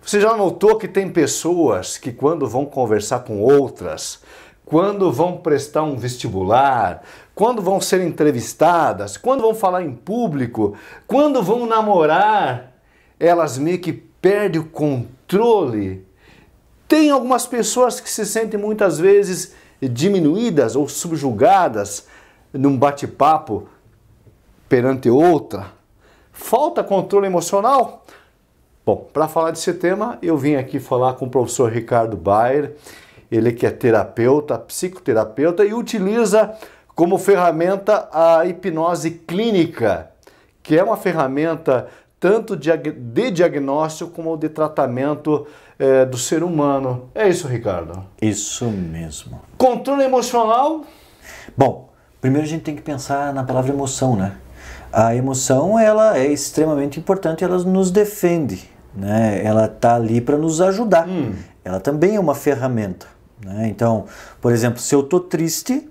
Você já notou que tem pessoas que quando vão conversar com outras, quando vão prestar um vestibular, quando vão ser entrevistadas, quando vão falar em público, quando vão namorar, elas meio que perdem o controle? Tem algumas pessoas que se sentem muitas vezes diminuídas ou subjugadas num bate-papo perante outra. Falta controle emocional? Bom, para falar desse tema, eu vim aqui falar com o professor Ricardo Bayer. Ele que é terapeuta, psicoterapeuta e utiliza como ferramenta a hipnose clínica, que é uma ferramenta tanto de diagnóstico como de tratamento do ser humano. É isso, Ricardo? Isso mesmo. Controle emocional? Bom, primeiro a gente tem que pensar na palavra emoção, né? A emoção, ela é extremamente importante, ela nos defende, né? Ela está ali para nos ajudar. Ela também é uma ferramenta, né? Então, por exemplo, se eu estou triste,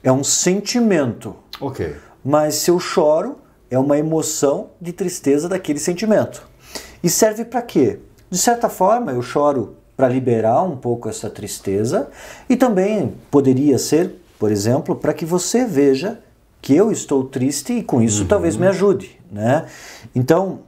é um sentimento. Ok. Mas se eu choro, é uma emoção de tristeza daquele sentimento. E serve para quê? De certa forma, eu choro para liberar um pouco essa tristeza e também poderia ser, por exemplo, para que você veja que eu estou triste e com isso talvez me ajude, né? Então,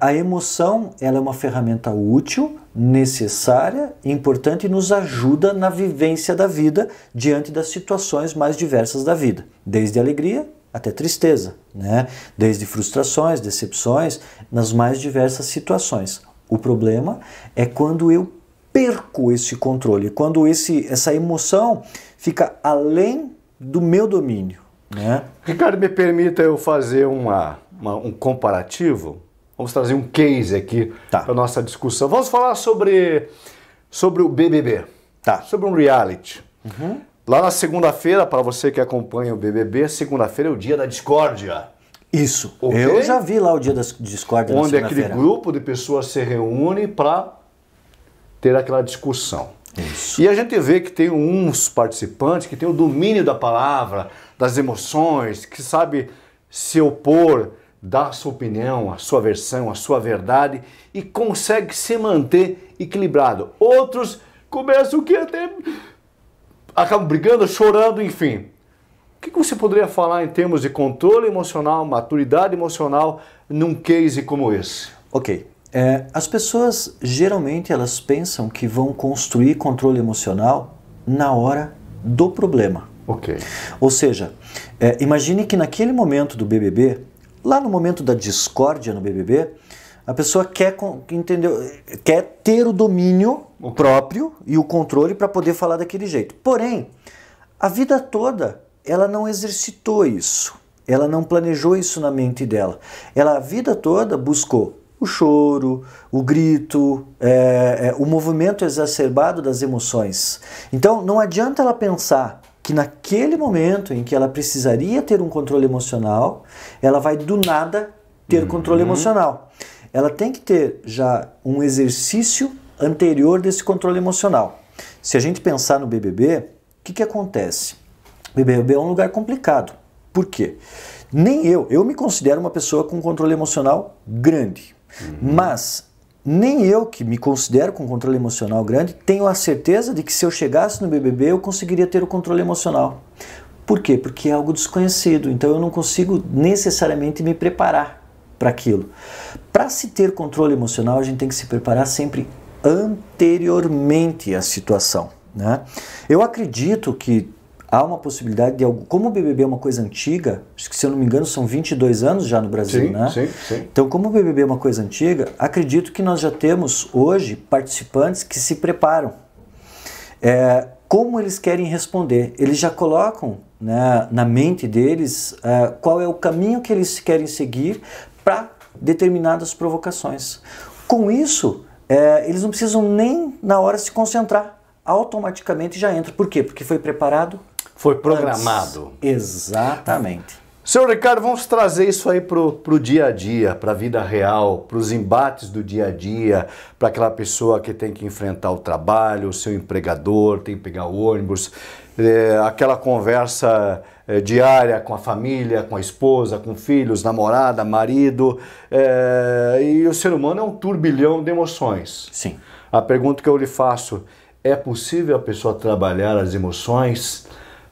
a emoção, ela é uma ferramenta útil, necessária, importante e nos ajuda na vivência da vida diante das situações mais diversas da vida, desde alegria até tristeza, né? Desde frustrações, decepções, nas mais diversas situações. O problema é quando eu perco esse controle, quando essa emoção fica além do meu domínio, né? Ricardo, me permita eu fazer um comparativo. Vamos trazer um case aqui para a nossa discussão. Vamos falar sobre o BBB, sobre um reality. Lá na segunda-feira, para você que acompanha o BBB, segunda-feira é o dia da discórdia. Isso, okay? Eu já vi lá o dia da discórdia na onde aquele grupo de pessoas se reúne para ter aquela discussão. Isso. E a gente vê que tem uns participantes que têm o domínio da palavra, das emoções, que sabe se opor, dar a sua opinião, a sua versão, a sua verdade e consegue se manter equilibrado. Outros começam que até acabam brigando, chorando, enfim. O que você poderia falar em termos de controle emocional, maturidade emocional num case como esse? Ok. As pessoas geralmente elas pensam que vão construir controle emocional na hora do problema. Ok. Ou seja, imagine que naquele momento do BBB, lá no momento da discórdia no BBB, a pessoa quer ter o domínio próprio e o controle para poder falar daquele jeito. Porém, a vida toda ela não exercitou isso, ela não planejou isso na mente dela. Ela a vida toda buscou o choro, o grito, o movimento exacerbado das emoções. Então não adianta ela pensar que naquele momento em que ela precisaria ter um controle emocional, ela vai do nada ter controle emocional. Ela tem que ter já um exercício anterior desse controle emocional. Se a gente pensar no BBB, o que acontece? O BBB é um lugar complicado. Por quê? Nem eu me considero uma pessoa com controle emocional grande. Mas nem eu, que me considero com controle emocional grande, tenho a certeza de que se eu chegasse no BBB eu conseguiria ter o controle emocional. Por quê? Porque é algo desconhecido, então eu não consigo necessariamente me preparar para aquilo. Para se ter controle emocional, a gente tem que se preparar sempre anteriormente à situação, né? Eu acredito que há uma possibilidade de algo, como o BBB é uma coisa antiga, acho que se eu não me engano são 22 anos já no Brasil, sim, né? Sim. Então, como o BBB é uma coisa antiga, acredito que nós já temos hoje participantes que se preparam. Como eles querem responder? Eles já colocam, né, na mente deles qual é o caminho que eles querem seguir para determinadas provocações. Com isso, eles não precisam nem na hora se concentrar. Automaticamente já entra. Por quê? Porque foi preparado. Foi programado. Exatamente. Senhor Ricardo, vamos trazer isso aí para o dia a dia, para a vida real, para os embates do dia a dia, para aquela pessoa que tem que enfrentar o trabalho, o seu empregador, tem que pegar o ônibus, aquela conversa diária com a família, com a esposa, com filhos, namorada, marido. E o ser humano é um turbilhão de emoções. Sim. A pergunta que eu lhe faço, é possível a pessoa trabalhar as emoções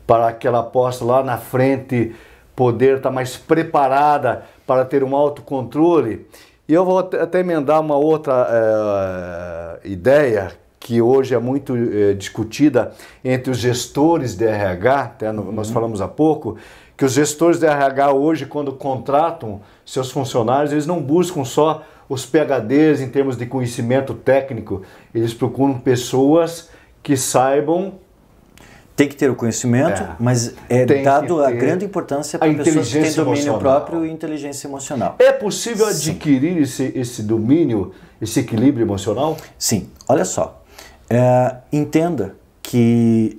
para que ela possa lá na frente poder estar mais preparada para ter um autocontrole? E eu vou até emendar uma outra ideia que hoje é muito discutida entre os gestores de RH, até nós falamos há pouco, que os gestores de RH hoje, quando contratam seus funcionários, eles não buscam só os PhDs em termos de conhecimento técnico, eles procuram pessoas que saibam. Tem que ter o conhecimento, mas é dado a grande importância para pessoas que têm domínio próprio e inteligência emocional. É possível adquirir esse domínio, esse equilíbrio emocional? Sim. Olha só, entenda que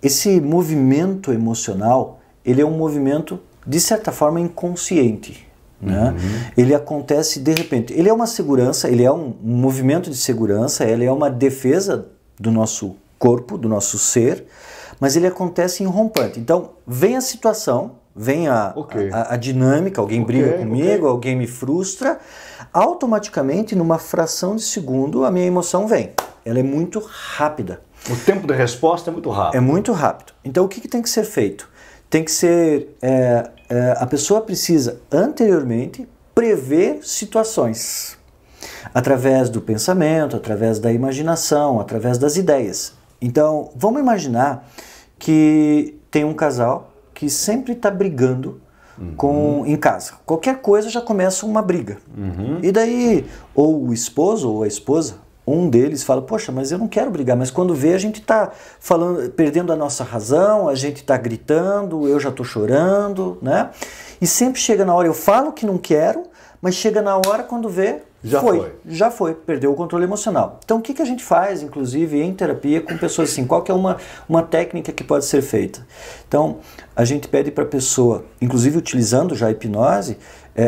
esse movimento emocional, ele é um movimento, de certa forma, inconsciente. Né? Ele acontece de repente. Ele é uma segurança, ele é um movimento de segurança, ele é uma defesa do nosso corpo, do nosso ser, mas ele acontece em rompante. Então, vem a situação, vem a dinâmica, alguém briga comigo, alguém me frustra, automaticamente, numa fração de segundo, a minha emoção vem. Ela é muito rápida. O tempo de resposta é muito rápido. É muito rápido. Então, o que tem que ser feito? Tem que ser... a pessoa precisa, anteriormente, prever situações. Através do pensamento, através da imaginação, através das ideias. Então, vamos imaginar que tem um casal que sempre está brigando em casa. Qualquer coisa já começa uma briga. E daí, ou o esposo ou a esposa, um deles fala, poxa, mas eu não quero brigar, mas quando vê a gente está perdendo a nossa razão, a gente está gritando, eu já estou chorando, né? E sempre chega na hora, eu falo que não quero, mas chega na hora quando vê, já foi, perdeu o controle emocional. Então o que a gente faz, inclusive em terapia com pessoas assim, qual que é uma técnica que pode ser feita? Então a gente pede para a pessoa, inclusive utilizando já a hipnose,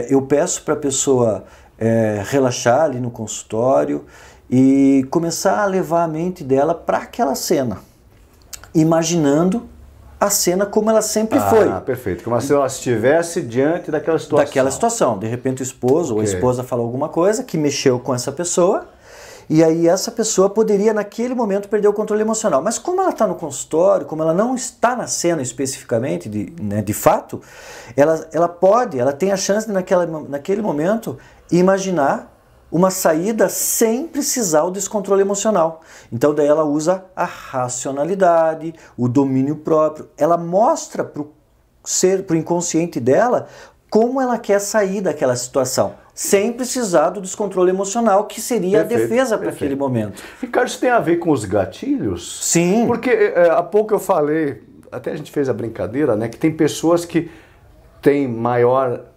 eu peço para a pessoa relaxar ali no consultório e começar a levar a mente dela para aquela cena, imaginando a cena como ela sempre foi. Perfeito. Como se ela estivesse diante daquela situação. Daquela situação. De repente o esposo ou a esposa falou alguma coisa que mexeu com essa pessoa, e aí essa pessoa poderia naquele momento perder o controle emocional. Mas como ela está no consultório, como ela não está na cena especificamente, de fato, ela tem a chance de naquele momento imaginar uma saída sem precisar o descontrole emocional. Então daí ela usa a racionalidade, o domínio próprio. Ela mostra para o inconsciente dela como ela quer sair daquela situação, sem precisar do descontrole emocional, que seria a defesa para aquele momento. Ricardo, isso tem a ver com os gatilhos? Sim. Porque há pouco eu falei, até a gente fez a brincadeira, né, que tem pessoas que têm maior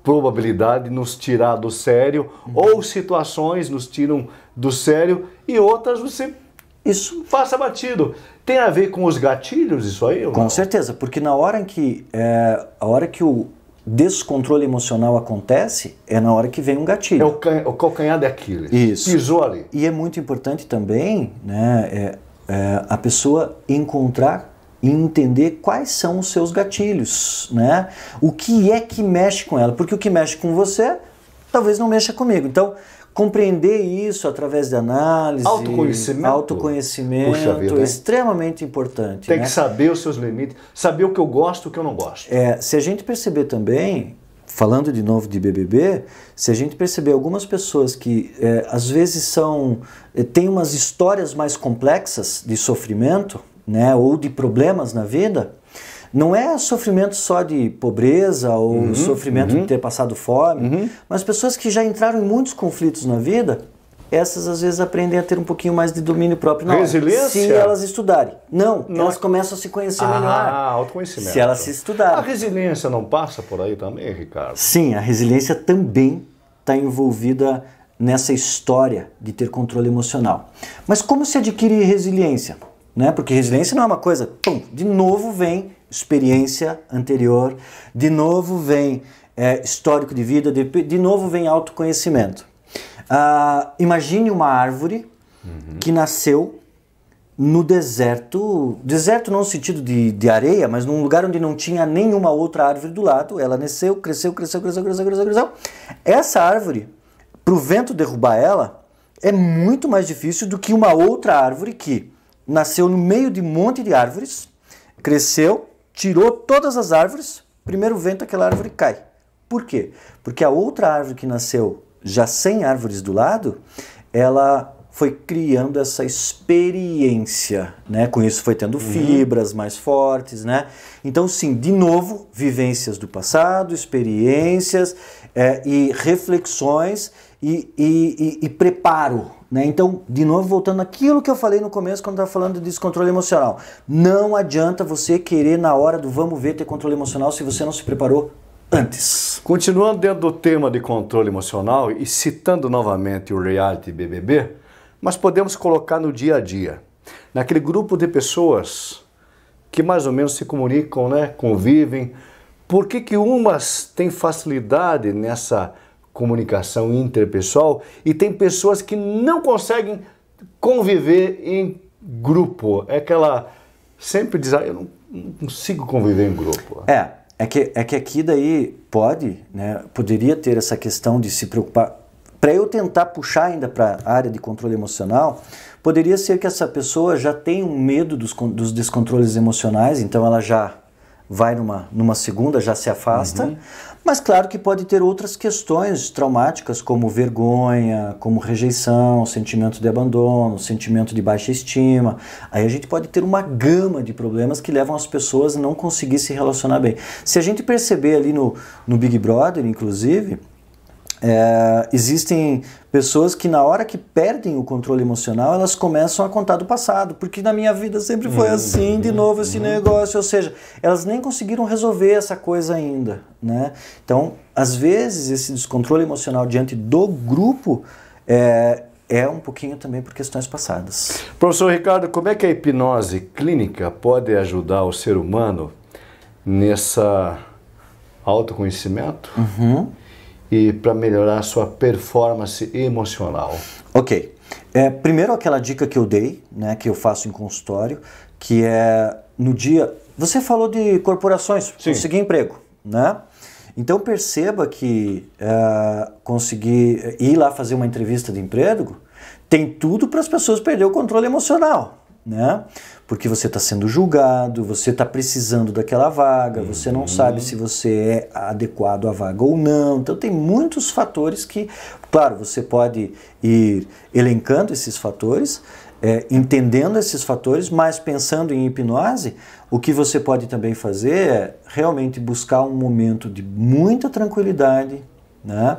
probabilidade de nos tirar do sério, ou situações nos tiram do sério, e outras você passa batido. Tem a ver com os gatilhos isso aí? Com certeza, porque na hora que o descontrole emocional acontece, é na hora que vem um gatilho. É o calcanhar de Aquiles. Isso. Pisou ali. E é muito importante também, né, a pessoa encontrar e entender quais são os seus gatilhos, né? O que é que mexe com ela? Porque o que mexe com você, talvez não mexa comigo. Então, compreender isso através de análise, autoconhecimento é extremamente importante. Tem que saber os seus limites, saber o que eu gosto e o que eu não gosto. Se a gente perceber também, falando de novo de BBB, se a gente perceber algumas pessoas que às vezes têm umas histórias mais complexas de sofrimento, né, ou de problemas na vida, não é sofrimento só de pobreza ou sofrimento de ter passado fome, mas pessoas que já entraram em muitos conflitos na vida, essas às vezes aprendem a ter um pouquinho mais de domínio próprio na hora, se elas estudarem. Não, elas começam a se conhecer melhor. Autoconhecimento. Se elas se estudarem. A resiliência não passa por aí também, Ricardo? Sim, a resiliência também está envolvida nessa história de ter controle emocional. Mas como se adquire resiliência? Né? Porque resiliência não é uma coisa, de novo vem experiência anterior, de novo vem histórico de vida, de novo vem autoconhecimento. Imagine uma árvore que nasceu no deserto não no sentido de areia, mas num lugar onde não tinha nenhuma outra árvore do lado. Ela nasceu, cresceu. Essa árvore, para o vento derrubar ela, é muito mais difícil do que uma outra árvore que nasceu no meio de um monte de árvores, cresceu, tirou todas as árvores, primeiro vento aquela árvore cai. Por quê? Porque a outra árvore que nasceu já sem árvores do lado, ela foi criando essa experiência, né? Com isso foi tendo fibras mais fortes, né? Então, sim, de novo, vivências do passado, experiências e reflexões e preparo, né? Então, de novo, voltando àquilo que eu falei no começo quando estava falando de descontrole emocional. Não adianta você querer na hora do vamos ver ter controle emocional se você não se preparou antes. Continuando dentro do tema de controle emocional e citando novamente o reality BBB, mas podemos colocar no dia a dia, naquele grupo de pessoas que mais ou menos se comunicam, né, convivem. Por que umas têm facilidade nessa comunicação interpessoal e tem pessoas que não conseguem conviver em grupo? É aquela sempre diz, eu não consigo conviver em grupo. É que aqui daí poderia ter essa questão de se preocupar. Para eu tentar puxar ainda para a área de controle emocional, poderia ser que essa pessoa já tem um medo dos descontroles emocionais, então ela já vai numa segunda, já se afasta. Mas claro que pode ter outras questões traumáticas, como vergonha, como rejeição, sentimento de abandono, sentimento de baixa estima. Aí a gente pode ter uma gama de problemas que levam as pessoas a não conseguir se relacionar bem. Se a gente perceber ali no Big Brother, inclusive, existem pessoas que na hora que perdem o controle emocional, elas começam a contar do passado, porque na minha vida sempre foi assim, de novo esse negócio, ou seja, elas nem conseguiram resolver essa coisa ainda, né? Então, às vezes, esse descontrole emocional diante do grupo é um pouquinho também por questões passadas. Professor Ricardo, como é que a hipnose clínica pode ajudar o ser humano nessa autoconhecimento? E para melhorar a sua performance emocional? Ok. Primeiro aquela dica que eu dei, né, que eu faço em consultório, que é no dia... Você falou de corporações, conseguir emprego, né? Então perceba que conseguir ir lá fazer uma entrevista de emprego tem tudo para as pessoas perderem o controle emocional, né? Porque você está sendo julgado, você está precisando daquela vaga, você não sabe se você é adequado à vaga ou não. Então tem muitos fatores que, claro, você pode ir elencando esses fatores, entendendo esses fatores, mas pensando em hipnose, o que você pode também fazer é realmente buscar um momento de muita tranquilidade, né?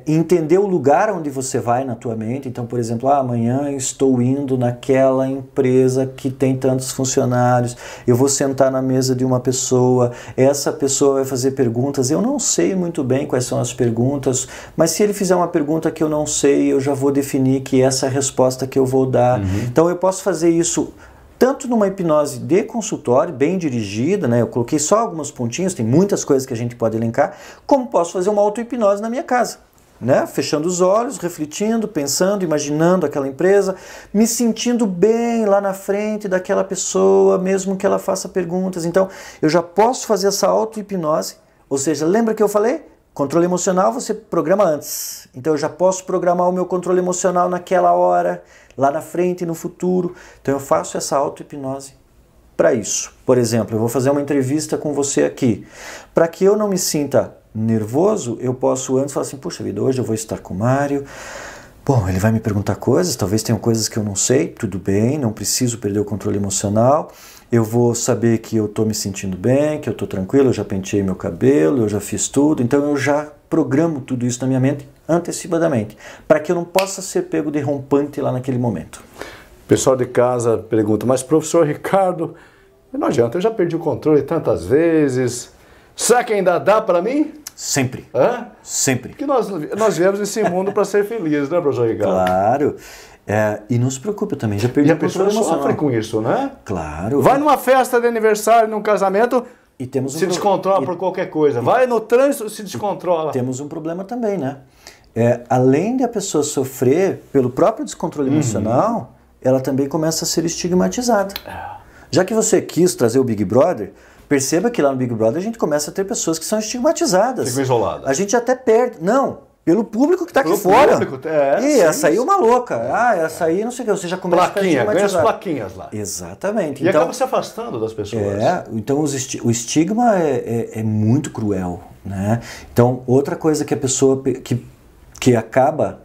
Entender o lugar onde você vai na tua mente. Então, por exemplo, amanhã eu estou indo naquela empresa que tem tantos funcionários, eu vou sentar na mesa de uma pessoa, essa pessoa vai fazer perguntas, eu não sei muito bem quais são as perguntas, mas se ele fizer uma pergunta que eu não sei, eu já vou definir que essa é a resposta que eu vou dar. Então eu posso fazer isso tanto numa hipnose de consultório, bem dirigida, né? Eu coloquei só alguns pontinhos, tem muitas coisas que a gente pode elencar, como posso fazer uma auto-hipnose na minha casa, né? Fechando os olhos, refletindo, pensando, imaginando aquela empresa, me sentindo bem lá na frente daquela pessoa, mesmo que ela faça perguntas. Então, eu já posso fazer essa auto-hipnose, ou seja, lembra que eu falei? Controle emocional você programa antes. Então, eu já posso programar o meu controle emocional naquela hora, lá na frente, no futuro. Então eu faço essa auto-hipnose para isso. Por exemplo, eu vou fazer uma entrevista com você aqui. Para que eu não me sinta nervoso, eu posso antes falar assim, puxa vida, hoje eu vou estar com o Mário. Bom, ele vai me perguntar coisas, talvez tenham coisas que eu não sei, tudo bem, não preciso perder o controle emocional. Eu vou saber que eu estou me sentindo bem, que eu estou tranquilo, eu já penteei meu cabelo, eu já fiz tudo, então eu já programo tudo isso na minha mente antecipadamente, para que eu não possa ser pego de rompante lá naquele momento. O pessoal de casa pergunta, mas professor Ricardo, não adianta, eu já perdi o controle tantas vezes, será que ainda dá para mim? Sempre. Hã? Sempre. Porque nós viemos nesse mundo para ser felizes, né, professor Ricardo? Claro. E não se preocupe, eu também já perdi E a o pessoa controle sofre emocional. com isso, né? Claro. Vai numa festa de aniversário, num casamento, E temos se descontrola por qualquer coisa. Vai no trânsito, se descontrola. Temos um problema também, né? Além de a pessoa sofrer pelo próprio descontrole emocional, ela também começa a ser estigmatizada. Já que você quis trazer o Big Brother, perceba que lá no Big Brother a gente começa a ter pessoas que são estigmatizadas. Ficam isoladas. A gente até perde. Não, pelo público que está aqui Pelo fora. público, E sim, essa aí é uma louca. Essa aí não sei o que. Você já começa Plaquinha, a ganha as estigmatizar. plaquinhas lá. Exatamente. E Então, acaba se afastando das pessoas. então o estigma é muito cruel, né? Então, outra coisa que a pessoa que acaba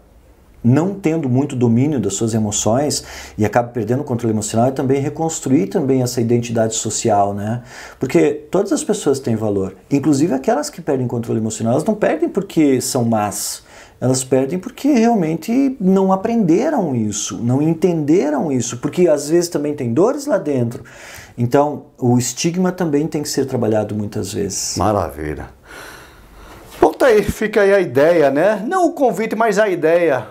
não tendo muito domínio das suas emoções e acaba perdendo o controle emocional é também reconstruir também essa identidade social, né? Porque todas as pessoas têm valor, inclusive aquelas que perdem controle emocional, elas não perdem porque são más, elas perdem porque realmente não aprenderam isso, não entenderam isso, porque às vezes também tem dores lá dentro. Então, o estigma também tem que ser trabalhado muitas vezes. Maravilha. Bom, tá aí, fica aí a ideia, né? Não o convite, mas a ideia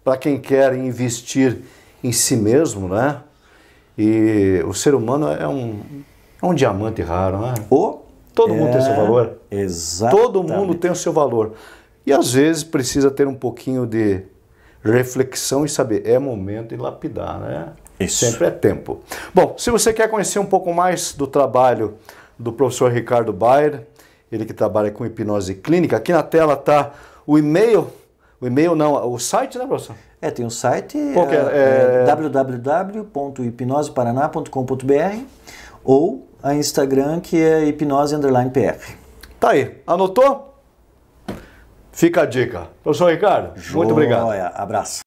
para quem quer investir em si mesmo, né? E o ser humano é um diamante raro, né? Todo mundo tem seu valor. Exatamente. Todo mundo tem o seu valor. E às vezes precisa ter um pouquinho de reflexão e saber, é momento de lapidar, né? Isso. Sempre é tempo. Bom, se você quer conhecer um pouco mais do trabalho do professor Ricardo Bayer, ele que trabalha com hipnose clínica, aqui na tela está o e-mail, o site, né, professor? Tem um site, www.hipnoseparaná.com.br ou a Instagram, que é hipnose_pr. Tá aí, anotou? Fica a dica. Professor Ricardo, muito obrigado. Abraço.